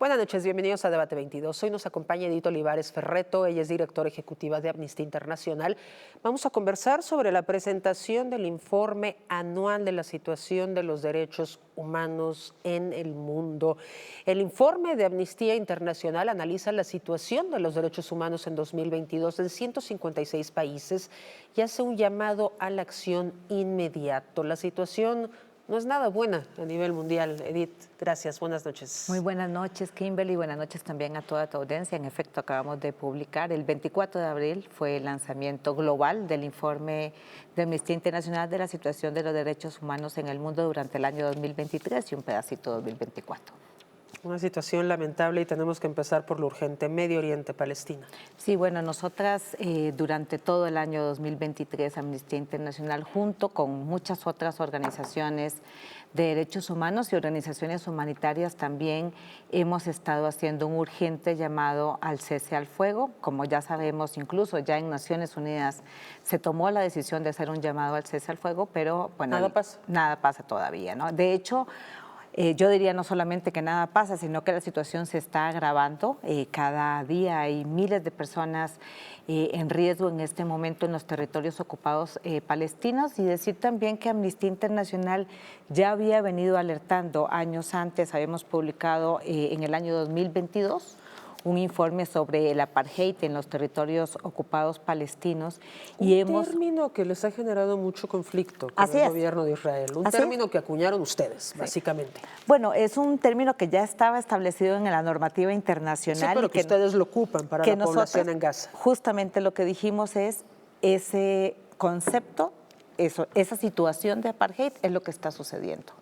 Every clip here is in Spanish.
Buenas noches, bienvenidos a Debate 22. Hoy nos acompaña Edith Olivares Ferretto, ella es directora ejecutiva de Amnistía Internacional. Vamos a conversar sobre la presentación del informe anual de la situación de los derechos humanos en el mundo. El informe de Amnistía Internacional analiza la situación de los derechos humanos en 2022 en 156 países y hace un llamado a la acción inmediato. La situación no es nada buena a nivel mundial. Edith, gracias. Buenas noches. Muy buenas noches, Kimberly. Buenas noches también a toda tu audiencia. En efecto, acabamos de publicar, el 24 de abril fue el lanzamiento global del informe de Amnistía Internacional de la situación de los derechos humanos en el mundo durante el año 2023 y un pedacito 2024. Una situación lamentable y tenemos que empezar por lo urgente, Medio Oriente, Palestina. Sí, bueno, nosotras durante todo el año 2023, Amnistía Internacional, junto con muchas otras organizaciones de derechos humanos y organizaciones humanitarias también hemos estado haciendo un urgente llamado al cese al fuego. Como ya sabemos, incluso ya en Naciones Unidas se tomó la decisión de hacer un llamado al cese al fuego, pero bueno, nada pasa todavía, ¿no? De hecho, yo diría no solamente que nada pasa, sino que la situación se está agravando. Cada día hay miles de personas en riesgo en este momento en los territorios ocupados palestinos, y decir también que Amnistía Internacional ya había venido alertando años antes. Habíamos publicado en el año 2022 un informe sobre el apartheid en los territorios ocupados palestinos. Un término que les ha generado mucho conflicto con el gobierno de Israel, un término que acuñaron ustedes, básicamente. Bueno, es un término que ya estaba establecido en la normativa internacional. Sí, pero que ustedes lo ocupan para la población en Gaza. Justamente lo que dijimos es ese concepto, esa situación de apartheid es lo que está sucediendo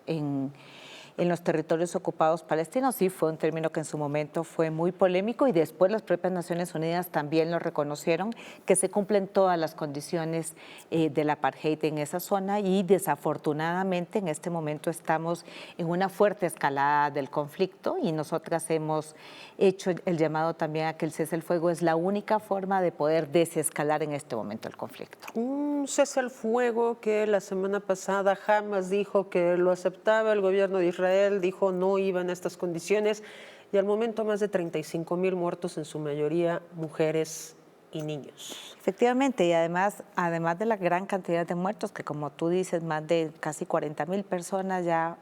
en los territorios ocupados palestinos. Sí, fue un término que en su momento fue muy polémico y después las propias Naciones Unidas también lo reconocieron, que se cumplen todas las condiciones del apartheid en esa zona, y desafortunadamente en este momento estamos en una fuerte escalada del conflicto y nosotras hemos hecho el llamado también a que el cese al fuego es la única forma de poder desescalar en este momento el conflicto. Un cese al fuego que la semana pasada Hamas dijo que lo aceptaba, el gobierno de Israel dijo no iba en estas condiciones, y al momento más de 35,000 muertos, en su mayoría mujeres y niños. Efectivamente, y además de la gran cantidad de muertos, que como tú dices, más de casi 40,000 personas ya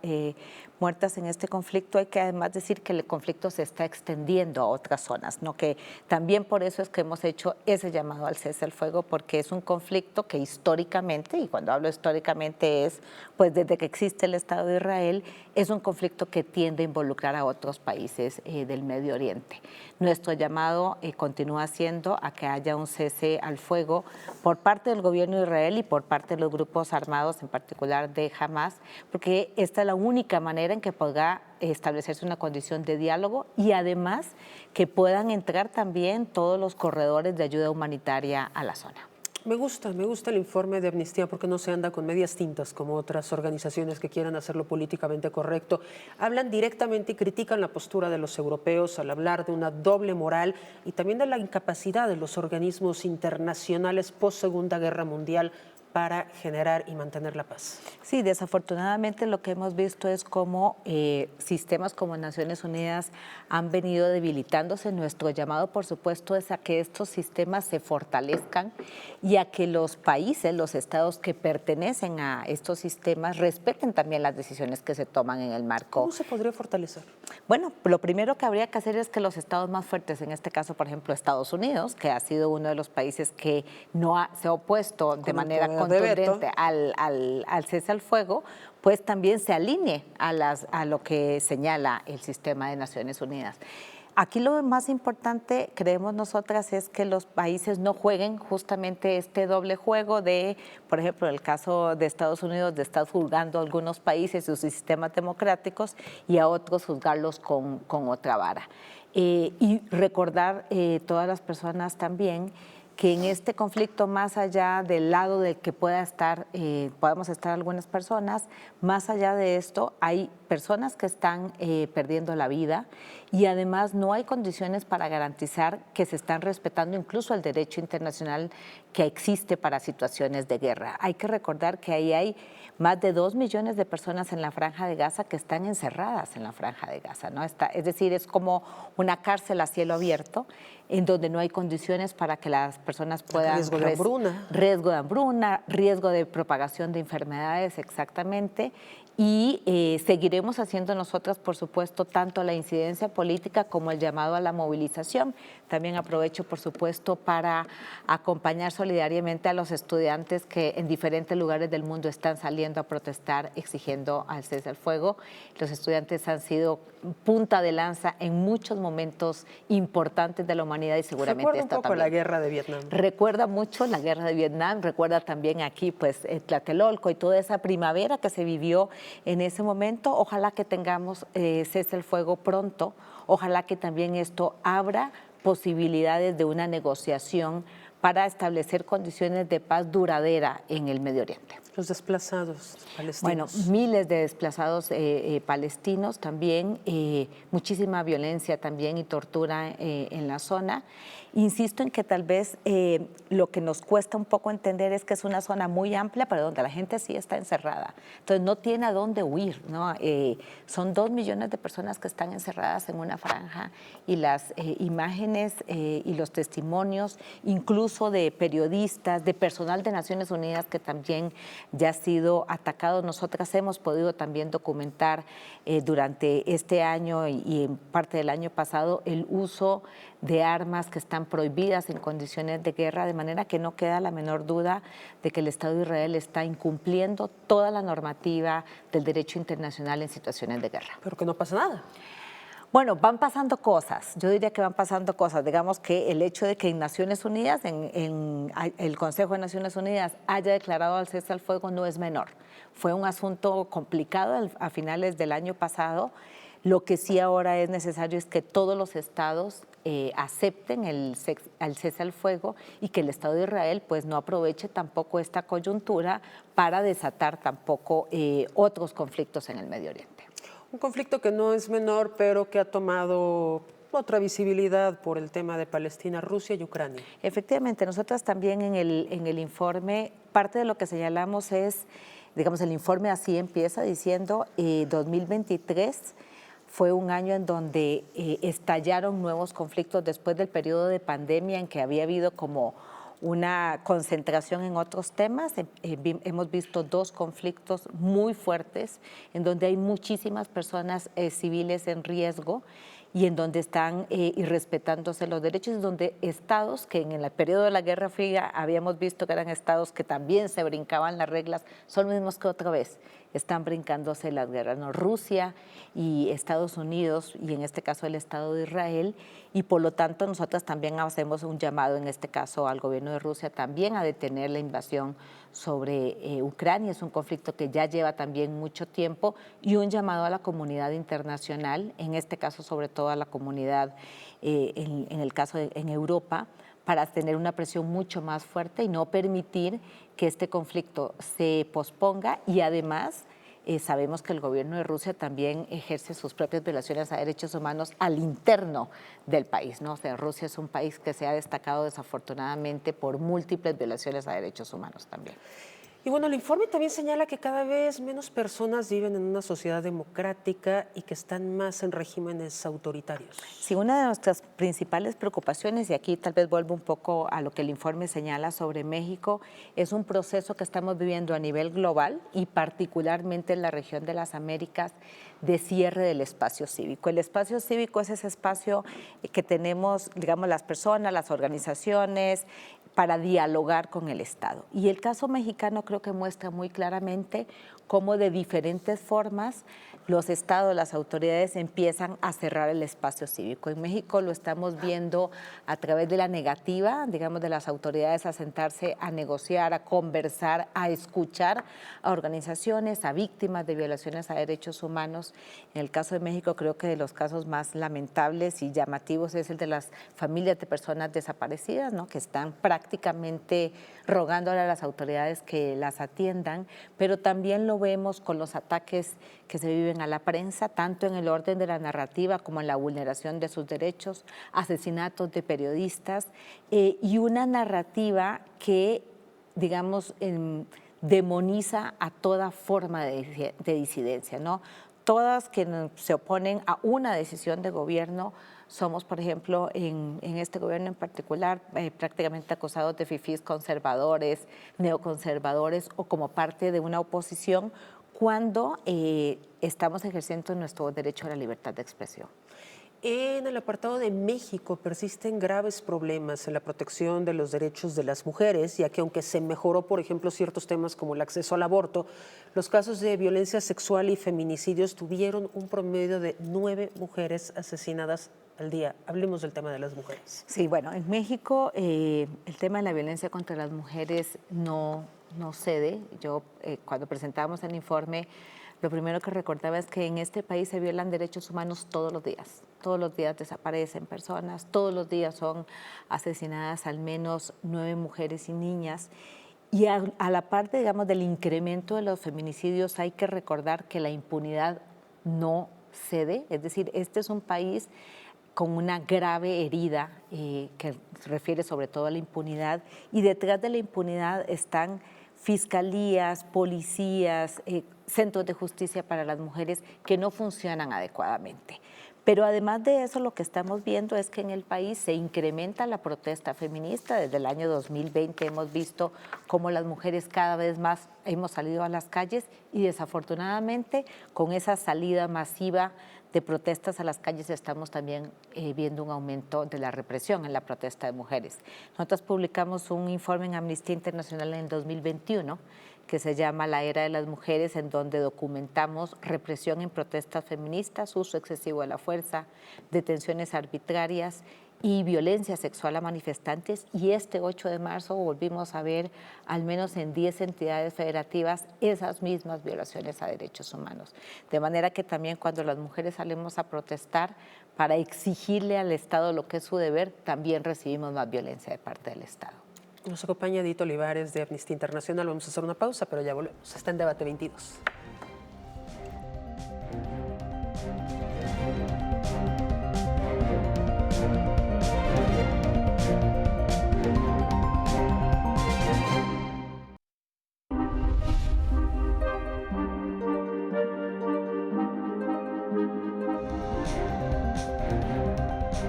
muertas en este conflicto, hay que además decir que el conflicto se está extendiendo a otras zonas, ¿no? Que también por eso es que hemos hecho ese llamado al cese al fuego, porque es un conflicto que históricamente, y cuando hablo históricamente es pues desde que existe el Estado de Israel, es un conflicto que tiende a involucrar a otros países del Medio Oriente. Nuestro llamado continúa siendo a que haya un cese al fuego por parte del gobierno de Israel y por parte de los grupos armados, en particular de Hamas, porque esta es la única manera en que podrá establecerse una condición de diálogo y además que puedan entrar también todos los corredores de ayuda humanitaria a la zona. Me gusta el informe de Amnistía porque no se anda con medias tintas como otras organizaciones que quieran hacerlo políticamente correcto. Hablan directamente y critican la postura de los europeos al hablar de una doble moral y también de la incapacidad de los organismos internacionales post-Segunda Guerra Mundial para generar y mantener la paz. Sí, desafortunadamente lo que hemos visto es cómo sistemas como Naciones Unidas han venido debilitándose. Nuestro llamado, por supuesto, es a que estos sistemas se fortalezcan y a que los países, los estados que pertenecen a estos sistemas respeten también las decisiones que se toman en el marco. ¿Cómo se podría fortalecer? Bueno, lo primero que habría que hacer es que los estados más fuertes, en este caso, por ejemplo, Estados Unidos, que ha sido uno de los países que se ha opuesto de manera contundente al cese al fuego, pues también se alinee a lo que señala el sistema de Naciones Unidas. Aquí lo más importante, creemos nosotras, es que los países no jueguen justamente este doble juego de, por ejemplo, en el caso de Estados Unidos, de estar juzgando a algunos países y sus sistemas democráticos y a otros juzgarlos con otra vara. Y recordar todas las personas también que en este conflicto, más allá del lado del que podamos estar algunas personas, más allá de esto, hay personas que están perdiendo la vida y además no hay condiciones para garantizar que se están respetando incluso el derecho internacional que existe para situaciones de guerra. Hay que recordar que ahí hay más de 2 millones de personas en la Franja de Gaza que están encerradas en la Franja de Gaza, ¿no? Es decir, es como una cárcel a cielo abierto en donde no hay condiciones para que las personas puedan... Riesgo de hambruna. Riesgo de hambruna, riesgo de propagación de enfermedades, exactamente. Y seguiremos haciendo nosotras, por supuesto, tanto la incidencia política como el llamado a la movilización. También aprovecho, por supuesto, para acompañar solidariamente a los estudiantes que en diferentes lugares del mundo están saliendo a protestar exigiendo al cese al fuego. Los estudiantes han sido punta de lanza en muchos momentos importantes de la humanidad y seguramente recuerda esta un poco también. la guerra de Vietnam. Recuerda mucho la guerra de Vietnam, recuerda también aquí pues Tlatelolco y toda esa primavera que se vivió en ese momento. Ojalá que tengamos cese el fuego pronto, ojalá que también esto abra posibilidades de una negociación para establecer condiciones de paz duradera en el Medio Oriente. Los desplazados palestinos. Bueno, miles de desplazados palestinos también, muchísima violencia también y tortura en la zona. Insisto en que tal vez lo que nos cuesta un poco entender es que es una zona muy amplia, pero donde la gente sí está encerrada. Entonces no tiene a dónde huir, ¿no? Son 2 millones de personas que están encerradas en una franja y las imágenes y los testimonios, incluso de periodistas, de personal de Naciones Unidas que también ya ha sido atacado. Nosotras hemos podido también documentar durante este año y en parte del año pasado el uso de armas que están prohibidas en condiciones de guerra, de manera que no queda la menor duda de que el Estado de Israel está incumpliendo toda la normativa del derecho internacional en situaciones de guerra. Pero que no pasa nada. Bueno, van pasando cosas, yo diría que van pasando cosas. Digamos que el hecho de que en Naciones Unidas, en el Consejo de Naciones Unidas haya declarado el cese al fuego no es menor. Fue un asunto complicado a finales del año pasado. Lo que sí ahora es necesario es que todos los estados acepten el cese al fuego y que el Estado de Israel pues no aproveche tampoco esta coyuntura para desatar tampoco otros conflictos en el Medio Oriente. Un conflicto que no es menor, pero que ha tomado otra visibilidad por el tema de Palestina, Rusia y Ucrania. Efectivamente, nosotras también en el informe, parte de lo que señalamos es, digamos, el informe así empieza diciendo 2023 fue un año en donde estallaron nuevos conflictos después del periodo de pandemia en que había habido como una concentración en otros temas. Hemos visto 2 conflictos muy fuertes en donde hay muchísimas personas civiles en riesgo y en donde están irrespetándose los derechos, y donde estados que en el periodo de la Guerra Fría habíamos visto que eran estados que también se brincaban las reglas, son los mismos que otra vez están brincándose las guerras, ¿no? Rusia y Estados Unidos, y en este caso el Estado de Israel, y por lo tanto nosotras también hacemos un llamado, en este caso al gobierno de Rusia, también a detener la invasión sobre Ucrania. Es un conflicto que ya lleva también mucho tiempo, y un llamado a la comunidad internacional, en este caso sobre todo a la comunidad, en el caso en Europa, para tener una presión mucho más fuerte y no permitir que este conflicto se posponga. Y además sabemos que el gobierno de Rusia también ejerce sus propias violaciones a derechos humanos al interno del país, ¿no? O sea, Rusia es un país que se ha destacado desafortunadamente por múltiples violaciones a derechos humanos también. Y bueno, el informe también señala que cada vez menos personas viven en una sociedad democrática y que están más en regímenes autoritarios. Sí, una de nuestras principales preocupaciones, y aquí tal vez vuelvo un poco a lo que el informe señala sobre México, es un proceso que estamos viviendo a nivel global y particularmente en la región de las Américas, de cierre del espacio cívico. El espacio cívico es ese espacio que tenemos, digamos, las personas, las organizaciones, para dialogar con el Estado. Y el caso mexicano creo que muestra muy claramente cómo de diferentes formas los estados, las autoridades empiezan a cerrar el espacio cívico. En México lo estamos viendo a través de la negativa, digamos, de las autoridades a sentarse a negociar, a conversar, a escuchar a organizaciones, a víctimas de violaciones a derechos humanos. En el caso de México, creo que de los casos más lamentables y llamativos es el de las familias de personas desaparecidas, ¿no?, que están prácticamente rogándole a las autoridades que las atiendan, pero también lo vemos con los ataques que se viven a la prensa, tanto en el orden de la narrativa como en la vulneración de sus derechos, asesinatos de periodistas y una narrativa que, digamos, demoniza a toda forma de disidencia, ¿no? Todas que se oponen a una decisión de gobierno somos, por ejemplo, en este gobierno en particular, prácticamente acusados de fifís conservadores, neoconservadores o como parte de una oposición cuando estamos ejerciendo nuestro derecho a la libertad de expresión. En el apartado de México persisten graves problemas en la protección de los derechos de las mujeres, ya que aunque se mejoró, por ejemplo, ciertos temas como el acceso al aborto, los casos de violencia sexual y feminicidios tuvieron un promedio de 9 mujeres asesinadas al día. Hablemos del tema de las mujeres. Sí, bueno, en México el tema de la violencia contra las mujeres no cede. Yo cuando presentábamos el informe, lo primero que recordaba es que en este país se violan derechos humanos todos los días. Todos los días desaparecen personas, todos los días son asesinadas al menos 9 mujeres y niñas. Y a la parte, digamos, del incremento de los feminicidios, hay que recordar que la impunidad no cede. Es decir, este es un país con una grave herida que se refiere sobre todo a la impunidad, y detrás de la impunidad están fiscalías, policías, centros de justicia para las mujeres que no funcionan adecuadamente. Pero además de eso, lo que estamos viendo es que en el país se incrementa la protesta feminista. Desde el año 2020 hemos visto cómo las mujeres cada vez más hemos salido a las calles y desafortunadamente con esa salida masiva de protestas a las calles estamos también viendo un aumento de la represión en la protesta de mujeres. Nosotros publicamos un informe en Amnistía Internacional en el 2021 que se llama La Era de las Mujeres, en donde documentamos represión en protestas feministas, uso excesivo de la fuerza, detenciones arbitrarias y violencia sexual a manifestantes. Y este 8 de marzo volvimos a ver, al menos en 10 entidades federativas, esas mismas violaciones a derechos humanos. De manera que también cuando las mujeres salimos a protestar para exigirle al Estado lo que es su deber, también recibimos más violencia de parte del Estado. Nos acompaña Edith Olivares de Amnistía Internacional. Vamos a hacer una pausa, pero ya volvemos. Está en Debate 22.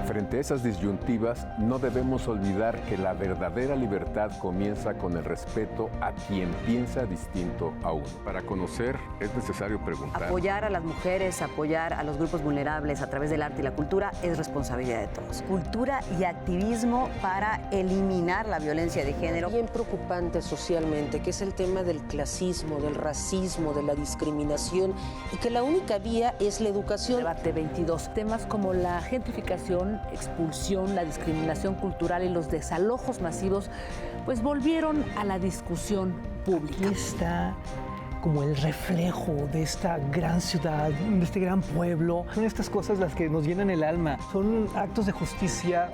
Frente a esas disyuntivas, no debemos olvidar que la verdadera libertad comienza con el respeto a quien piensa distinto a uno. Para conocer es necesario preguntar. Apoyar a las mujeres, apoyar a los grupos vulnerables a través del arte y la cultura es responsabilidad de todos. Cultura y activismo para eliminar la violencia de género. Bien preocupante socialmente, que es el tema del clasismo, del racismo, de la discriminación, y que la única vía es la educación. Debate 22. Temas como la gentrificación, expulsión, la discriminación cultural y los desalojos masivos, pues volvieron a la discusión pública. Aquí está como el reflejo de esta gran ciudad, de este gran pueblo. Son estas cosas las que nos llenan el alma. Son actos de justicia.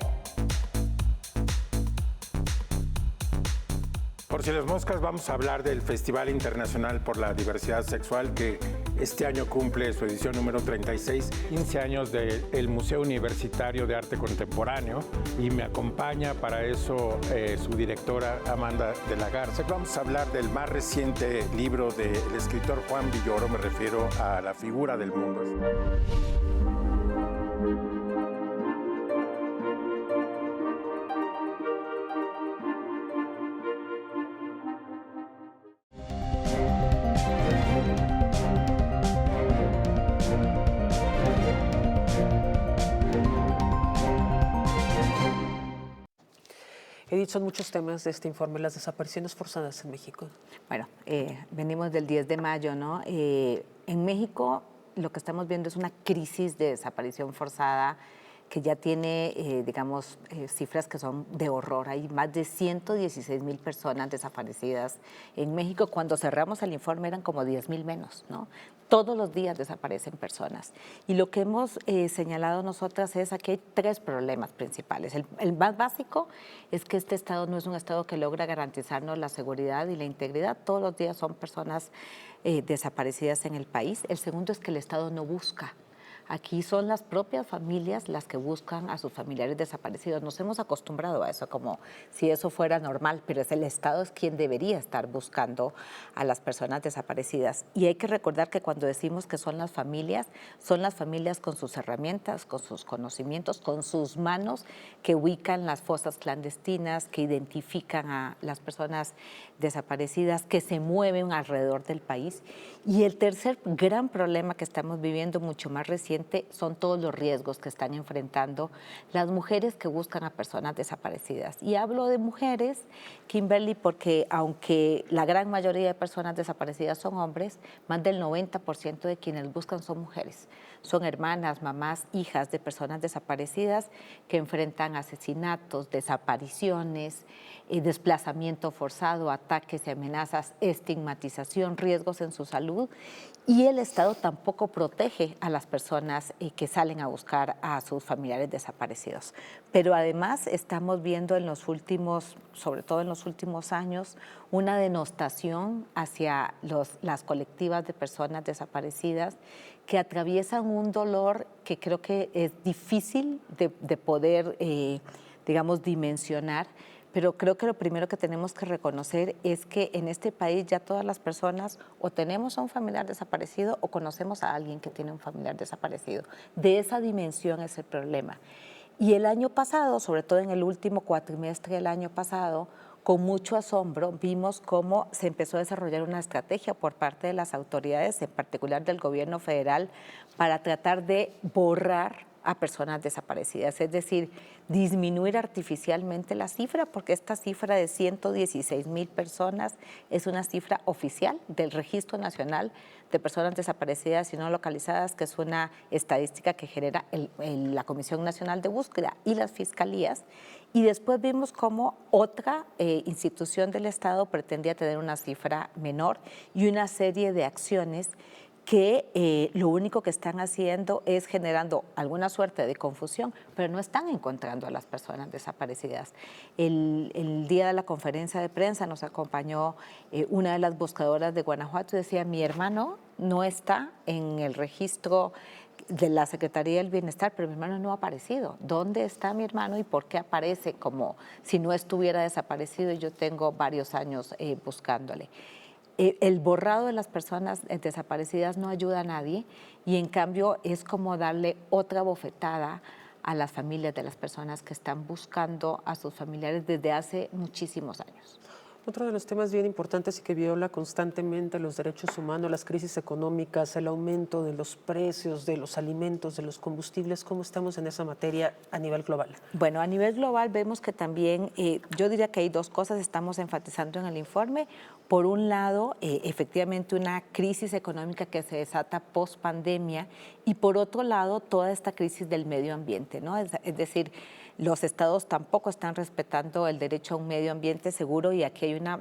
Por si las moscas, vamos a hablar del Festival Internacional por la Diversidad Sexual, que este año cumple su edición número 36, 15 años del Museo Universitario de Arte Contemporáneo, y me acompaña para eso su directora Amanda de la Garza. Vamos a hablar del más reciente libro del escritor Juan Villoro, me refiero a La Figura del Mundo. Edith son muchos temas de este informe, las desapariciones forzadas en México. Bueno, venimos del 10 de mayo, ¿no? En México lo que estamos viendo es una crisis de desaparición forzada que ya tiene, cifras que son de horror. Hay más de 116,000 personas desaparecidas en México. Cuando cerramos el informe eran como 10,000 menos, ¿no? Todos los días desaparecen personas. Y lo que hemos señalado nosotras es que hay 3 problemas principales. El más básico es que este Estado no es un Estado que logra garantizarnos la seguridad y la integridad. Todos los días son personas desaparecidas en el país. El segundo es que el Estado no busca. Aquí son las propias familias las que buscan a sus familiares desaparecidos. Nos hemos acostumbrado a eso, como si eso fuera normal, pero es el Estado es quien debería estar buscando a las personas desaparecidas. Y hay que recordar que cuando decimos que son las familias con sus herramientas, con sus conocimientos, con sus manos, que ubican las fosas clandestinas, que identifican a las personas desaparecidas, que se mueven alrededor del país. Y el tercer gran problema que estamos viviendo, mucho más reciente, son todos los riesgos que están enfrentando las mujeres que buscan a personas desaparecidas. Y hablo de mujeres, Kimberly, porque aunque la gran mayoría de personas desaparecidas son hombres, más del 90% de quienes buscan son mujeres. Son hermanas, mamás, hijas de personas desaparecidas que enfrentan asesinatos, desapariciones, desplazamiento forzado, ataques y amenazas, estigmatización, riesgos en su salud, y el Estado tampoco protege a las personas que salen a buscar a sus familiares desaparecidos. Pero además estamos viendo sobre todo en los últimos años, una denostación hacia las colectivas de personas desaparecidas que atraviesan un dolor que creo que es difícil de poder, dimensionar. Pero creo que lo primero que tenemos que reconocer es que en este país ya todas las personas o tenemos a un familiar desaparecido o conocemos a alguien que tiene un familiar desaparecido. De esa dimensión es el problema. Y el año pasado, sobre todo en el último cuatrimestre del año pasado, con mucho asombro vimos cómo se empezó a desarrollar una estrategia por parte de las autoridades, en particular del gobierno federal, para tratar de borrar a personas desaparecidas, es decir, disminuir artificialmente la cifra, porque esta cifra de 116,000 personas es una cifra oficial del Registro Nacional de Personas Desaparecidas y No Localizadas, que es una estadística que genera la Comisión Nacional de Búsqueda y las fiscalías. Y después vimos cómo otra institución del Estado pretendía tener una cifra menor y una serie de acciones que lo único que están haciendo es generando alguna suerte de confusión, pero no están encontrando a las personas desaparecidas. El día de la conferencia de prensa nos acompañó una de las buscadoras de Guanajuato y decía, mi hermano no está en el registro de la Secretaría del Bienestar, pero mi hermano no ha aparecido. ¿Dónde está mi hermano y por qué aparece como si no estuviera desaparecido? Y yo tengo varios años buscándole. El borrado de las personas desaparecidas no ayuda a nadie y en cambio es como darle otra bofetada a las familias de las personas que están buscando a sus familiares desde hace muchísimos años. Otro de los temas bien importantes y que viola constantemente los derechos humanos, las crisis económicas, el aumento de los precios de los alimentos, de los combustibles. ¿Cómo estamos en esa materia a nivel global? Bueno, a nivel global vemos que también, yo diría que hay 2 cosas estamos enfatizando en el informe. Por un lado, efectivamente una crisis económica que se desata post pandemia y por otro lado toda esta crisis del medio ambiente, ¿no? Es decir, los estados tampoco están respetando el derecho a un medio ambiente seguro y aquí hay una,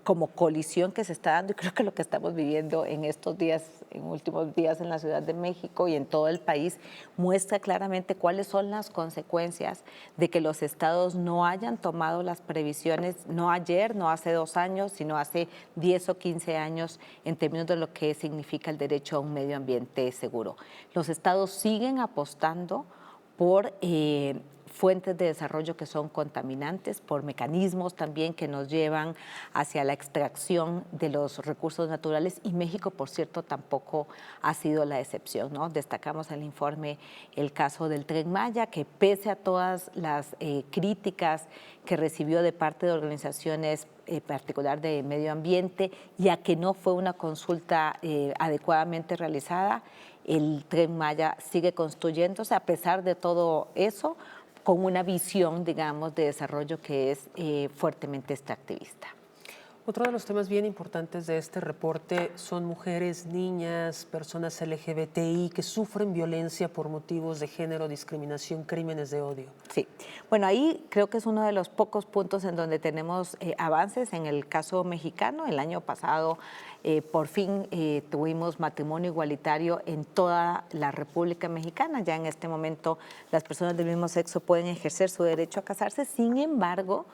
como colisión que se está dando y creo que lo que estamos viviendo en estos días, en últimos días en la Ciudad de México y en todo el país muestra claramente cuáles son las consecuencias de que los estados no hayan tomado las previsiones, no ayer, no hace 2 años, sino hace 10 o 15 años en términos de lo que significa el derecho a un medio ambiente seguro. Los estados siguen apostando por fuentes de desarrollo que son contaminantes, por mecanismos también que nos llevan hacia la extracción de los recursos naturales y México, por cierto, tampoco ha sido la excepción, ¿no? Destacamos en el informe el caso del Tren Maya, que pese a todas las críticas que recibió de parte de organizaciones particular de medio ambiente y a que no fue una consulta adecuadamente realizada, el Tren Maya sigue construyéndose a pesar de todo eso, con una visión, digamos, de desarrollo que es fuertemente extractivista. Otro de los temas bien importantes de este reporte son mujeres, niñas, personas LGBTI que sufren violencia por motivos de género, discriminación, crímenes de odio. Sí, bueno, ahí creo que es uno de los pocos puntos en donde tenemos avances. En el caso mexicano, el año pasado por fin tuvimos matrimonio igualitario en toda la República Mexicana. Ya en este momento las personas del mismo sexo pueden ejercer su derecho a casarse. Sin embargo,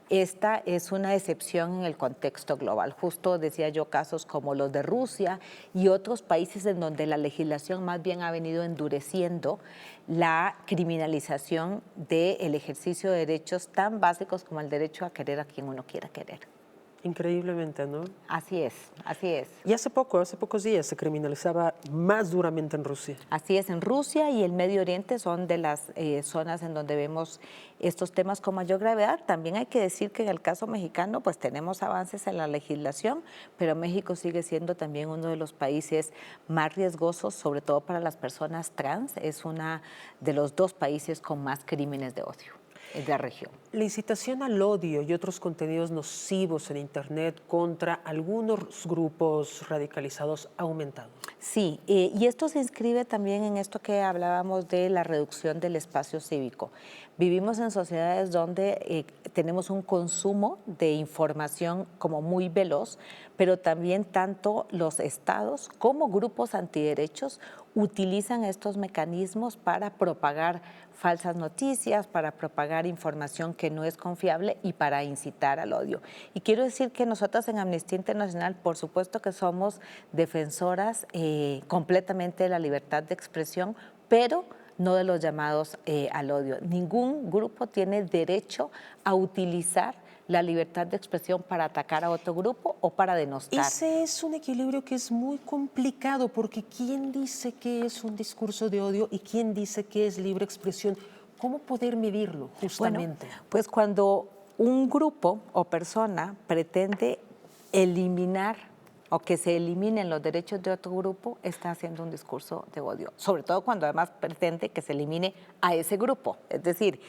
esta es una excepción en el contexto global. Justo decía yo casos como los de Rusia y otros países en donde la legislación más bien ha venido endureciendo la criminalización del ejercicio de derechos tan básicos como el derecho a querer a quien uno quiera querer. Increíblemente, ¿no? Así es, así es. Y hace pocos días se criminalizaba más duramente en Rusia. Así es, en Rusia y el Medio Oriente son de las zonas en donde vemos estos temas con mayor gravedad. También hay que decir que en el caso mexicano pues tenemos avances en la legislación, pero México sigue siendo también uno de los países más riesgosos, sobre todo para las personas trans. Es uno de los 2 países con más crímenes de odio de la región. La incitación al odio y otros contenidos nocivos en Internet contra algunos grupos radicalizados ha aumentado. Sí, y esto se inscribe también en esto que hablábamos de la reducción del espacio cívico. Vivimos en sociedades donde tenemos un consumo de información como muy veloz, pero también tanto los estados como grupos antiderechos utilizan estos mecanismos para propagar falsas noticias, para propagar información que no es confiable y para incitar al odio. Y quiero decir que nosotras en Amnistía Internacional, por supuesto que somos defensoras completamente de la libertad de expresión, pero no de los llamados al odio. Ningún grupo tiene derecho a utilizar la libertad de expresión para atacar a otro grupo o para denostar. Ese es un equilibrio que es muy complicado porque ¿quién dice que es un discurso de odio y quién dice que es libre expresión? ¿Cómo poder medirlo justamente? Bueno, pues cuando un grupo o persona pretende eliminar o que se eliminen los derechos de otro grupo, está haciendo un discurso de odio, sobre todo cuando además pretende que se elimine a ese grupo. Es decir,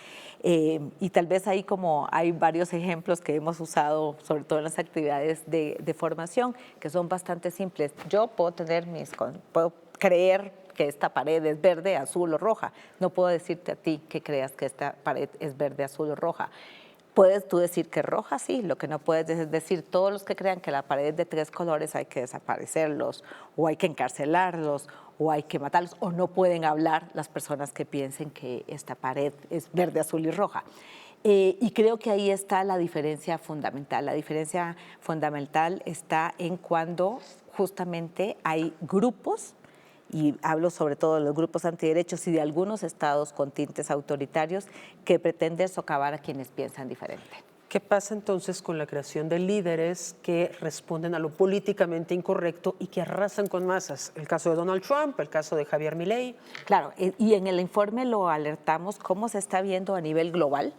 y tal vez ahí como hay varios ejemplos que hemos usado, sobre todo en las actividades de formación, que son bastante simples. Yo puedo puedo creer que esta pared es verde, azul o roja. No puedo decirte a ti que creas que esta pared es verde, azul o roja. Puedes tú decir que roja, sí, lo que no puedes es decir todos los que crean que la pared es de 3 colores hay que desaparecerlos, o hay que encarcelarlos, o hay que matarlos, o no pueden hablar las personas que piensen que esta pared es verde, azul y roja. Y creo que ahí está la diferencia fundamental. La diferencia fundamental está en cuando justamente hay grupos, y hablo sobre todo de los grupos antiderechos y de algunos estados con tintes autoritarios que pretenden socavar a quienes piensan diferente. ¿Qué pasa entonces con la creación de líderes que responden a lo políticamente incorrecto y que arrasan con masas? El caso de Donald Trump, el caso de Javier Milei. Claro, y en el informe lo alertamos cómo se está viendo a nivel global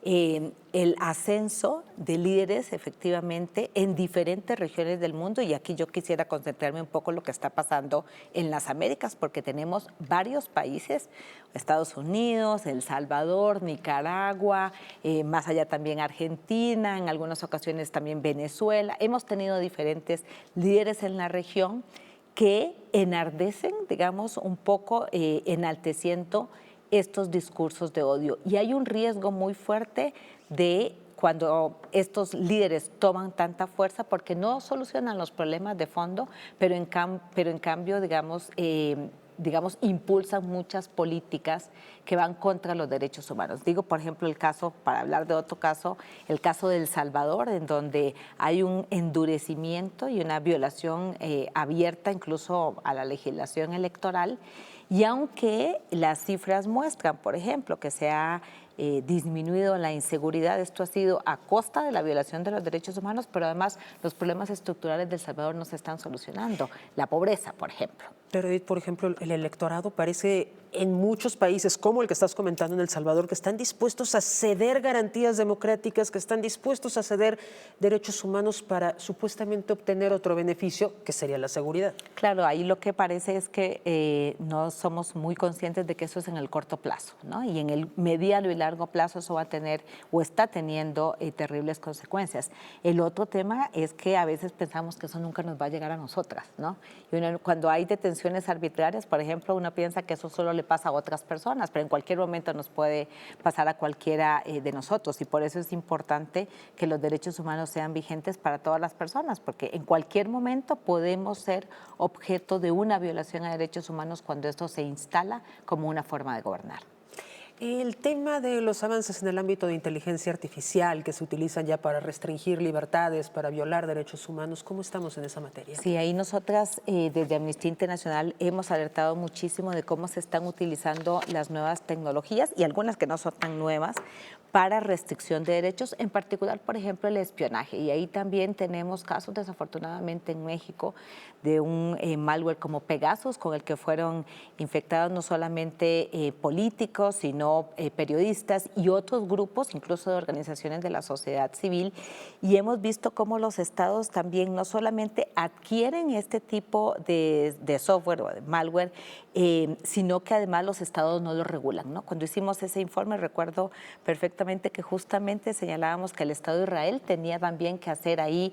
el ascenso de líderes efectivamente en diferentes regiones del mundo, y aquí yo quisiera concentrarme un poco en lo que está pasando en las Américas, porque tenemos varios países, Estados Unidos, El Salvador, Nicaragua, más allá también Argentina, en algunas ocasiones también Venezuela. Hemos tenido diferentes líderes en la región que enardecen, digamos, un poco enalteciendo estos discursos de odio. Y hay un riesgo muy fuerte de cuando estos líderes toman tanta fuerza, porque no solucionan los problemas de fondo, pero en cambio, digamos, impulsan muchas políticas que van contra los derechos humanos. Digo, por ejemplo, el caso, para hablar de otro caso, el caso de El Salvador, en donde hay un endurecimiento y una violación abierta incluso a la legislación electoral. Y aunque las cifras muestran, por ejemplo, que se ha disminuido la inseguridad, esto ha sido a costa de la violación de los derechos humanos, pero además los problemas estructurales de El Salvador no se están solucionando. La pobreza, por ejemplo. Pero Edith, por ejemplo, el electorado parece en muchos países, como el que estás comentando en El Salvador, que están dispuestos a ceder garantías democráticas, que están dispuestos a ceder derechos humanos para supuestamente obtener otro beneficio, que sería la seguridad. Claro, ahí lo que parece es que no somos muy conscientes de que eso es en el corto plazo, ¿no? Y en el mediano y largo plazo eso va a tener o está teniendo terribles consecuencias. El otro tema es que a veces pensamos que eso nunca nos va a llegar a nosotras, ¿no? Y cuando hay detenciones arbitrarias, por ejemplo, uno piensa que eso solo le pasa a otras personas, pero en cualquier momento nos puede pasar a cualquiera de nosotros, y por eso es importante que los derechos humanos sean vigentes para todas las personas, porque en cualquier momento podemos ser objeto de una violación a derechos humanos cuando esto se instala como una forma de gobernar. El tema de los avances en el ámbito de inteligencia artificial que se utilizan ya para restringir libertades, para violar derechos humanos, ¿cómo estamos en esa materia? Sí, ahí nosotras desde Amnistía Internacional hemos alertado muchísimo de cómo se están utilizando las nuevas tecnologías y algunas que no son tan nuevas para restricción de derechos, en particular, por ejemplo, el espionaje. Y ahí también tenemos casos, desafortunadamente, en México, de un malware como Pegasus, con el que fueron infectados no solamente políticos, sino periodistas y otros grupos, incluso de organizaciones de la sociedad civil. Y hemos visto cómo los estados también no solamente adquieren este tipo de software o de malware, sino que además los estados no lo regulan, ¿no? Cuando hicimos ese informe, recuerdo perfectamente que justamente señalábamos que el Estado de Israel tenía también que hacer ahí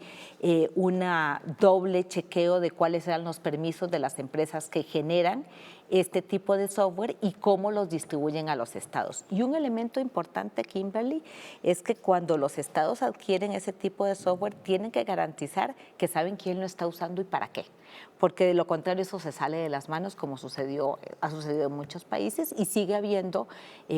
una doble chequeo de cuáles eran los permisos de las empresas que generan este tipo de software y cómo los distribuyen a los estados. Y un elemento importante, Kimberly, es que cuando los estados adquieren ese tipo de software, tienen que garantizar que saben quién lo está usando y para qué, porque de lo contrario eso se sale de las manos, como ha sucedido en muchos países, y sigue habiendo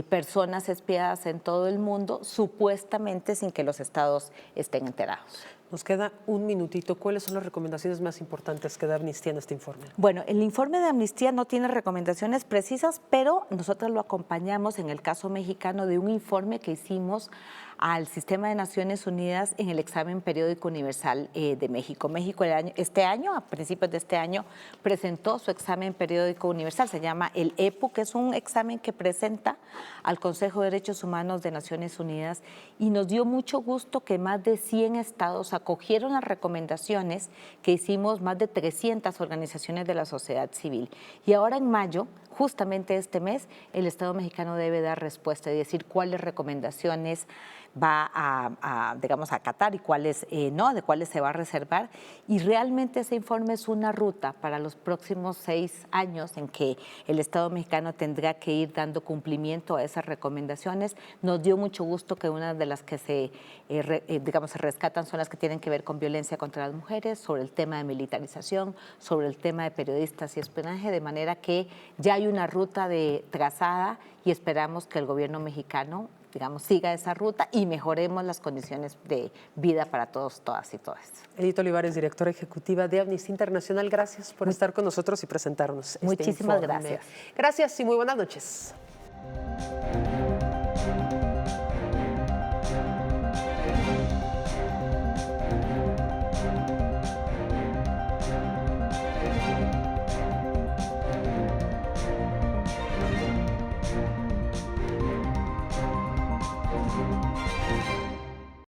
personas espiadas en todo el mundo, supuestamente sin que los estados estén enterados. Nos queda un minutito. ¿Cuáles son las recomendaciones más importantes que da Amnistía en este informe? Bueno, el informe de Amnistía no tiene recomendaciones precisas, pero nosotros lo acompañamos en el caso mexicano de un informe que hicimos al Sistema de Naciones Unidas en el examen periódico universal de México. México este año, a principios de este año, presentó su examen periódico universal, se llama el EPU, que es un examen que presenta al Consejo de Derechos Humanos de Naciones Unidas, y nos dio mucho gusto que más de 100 estados acogieron las recomendaciones que hicimos más de 300 organizaciones de la sociedad civil. Y ahora en mayo, justamente este mes, el Estado mexicano debe dar respuesta y decir cuáles recomendaciones va a acatar y cuáles no, de cuáles se va a reservar. Y realmente ese informe es una ruta para los próximos 6 años en que el Estado mexicano tendrá que ir dando cumplimiento a esas recomendaciones. Nos dio mucho gusto que una de las que se rescatan son las que tienen que ver con violencia contra las mujeres, sobre el tema de militarización, sobre el tema de periodistas y espionaje, de manera que ya hay una ruta trazada y esperamos que el gobierno mexicano siga esa ruta y mejoremos las condiciones de vida para todos, todas y todas. Edith Olivares, directora ejecutiva de Amnistía Internacional, gracias por estar con nosotros y presentarnos este Muchísimas informe. gracias. Gracias y muy buenas noches.